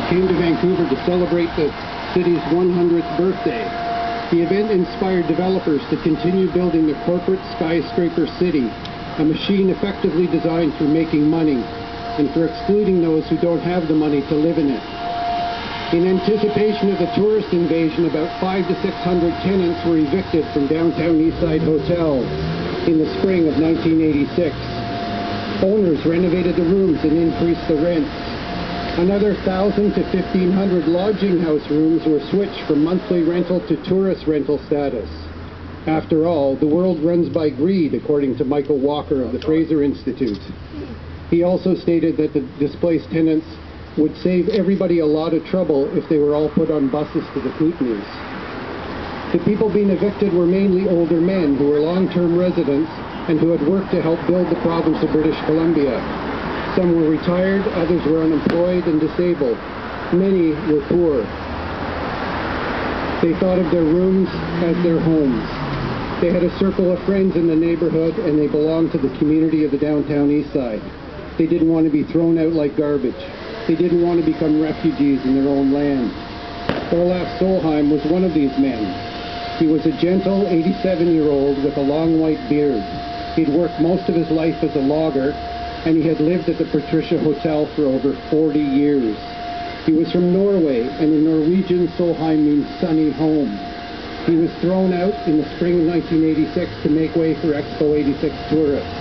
came to Vancouver to celebrate the city's 100th birthday. The event inspired developers to continue building the corporate skyscraper city, a machine effectively designed for making money and for excluding those who don't have the money to live in it. In anticipation of the tourist invasion, about 500 to 600 tenants were evicted from downtown Eastside Hotel in the spring of 1986. Owners renovated the rooms and increased the rents. Another 1,000 to 1,500 lodging house rooms were switched from monthly rental to tourist rental status. After all, the world runs by greed, according to Michael Walker of the Fraser Institute. He also stated that the displaced tenants would save everybody a lot of trouble if they were all put on buses to the Kootenays. The people being evicted were mainly older men who were long-term residents and who had worked to help build the province of British Columbia. Some were retired, others were unemployed and disabled. Many were poor. They thought of their rooms as their homes. They had a circle of friends in the neighborhood and they belonged to the community of the downtown east side. They didn't want to be thrown out like garbage. They didn't want to become refugees in their own land. Olaf Solheim was one of these men. He was a gentle 87-year-old with a long white beard. He'd worked most of his life as a logger, and he had lived at the Patricia Hotel for over 40 years. He was from Norway, and in Norwegian, Solheim means sunny home. He was thrown out in the spring of 1986 to make way for Expo 86 tourists.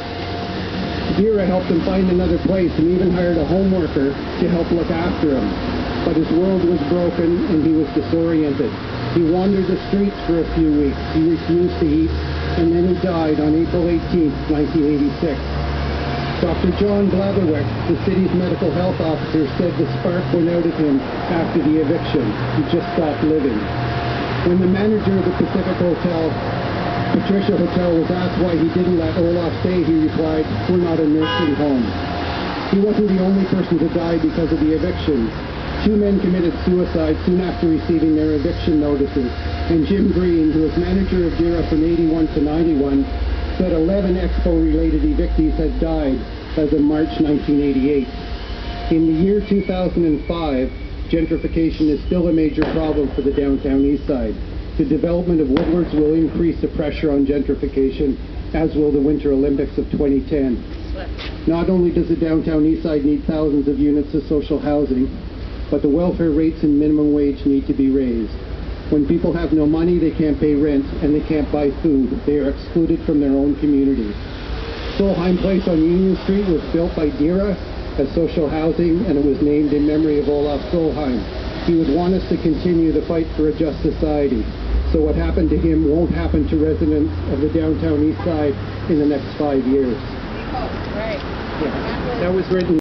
Dira helped him find another place and even hired a home worker to help look after him. But his world was broken and he was disoriented. He wandered the streets for a few weeks. He refused to eat, and then he died on April 18, 1986. Dr. John Blatherwick, the city's medical health officer, said the spark went out of him after the eviction. He just stopped living. When the manager of the Patricia Hotel was asked why he didn't let Olaf stay, he replied, "We're not a nursing home." He wasn't the only person to die because of the eviction. 2 men committed suicide soon after receiving their eviction notices, and Jim Green, who was manager of Dira from 81 to 91, said 11 Expo-related evictees had died as of March 1988. In the year 2005, gentrification is still a major problem for the downtown east side. The development of Woodwards will increase the pressure on gentrification, as will the Winter Olympics of 2010. Not only does the downtown east side need thousands of units of social housing, but the welfare rates and minimum wage need to be raised. When people have no money, they can't pay rent and they can't buy food. They are excluded from their own communities. Solheim Place on Union Street was built by Dira as social housing, and it was named in memory of Olaf Solheim. He would want us to continue the fight for a just society. So what happened to him won't happen to residents of the downtown east side in the next 5 years. Right. Yeah. That was written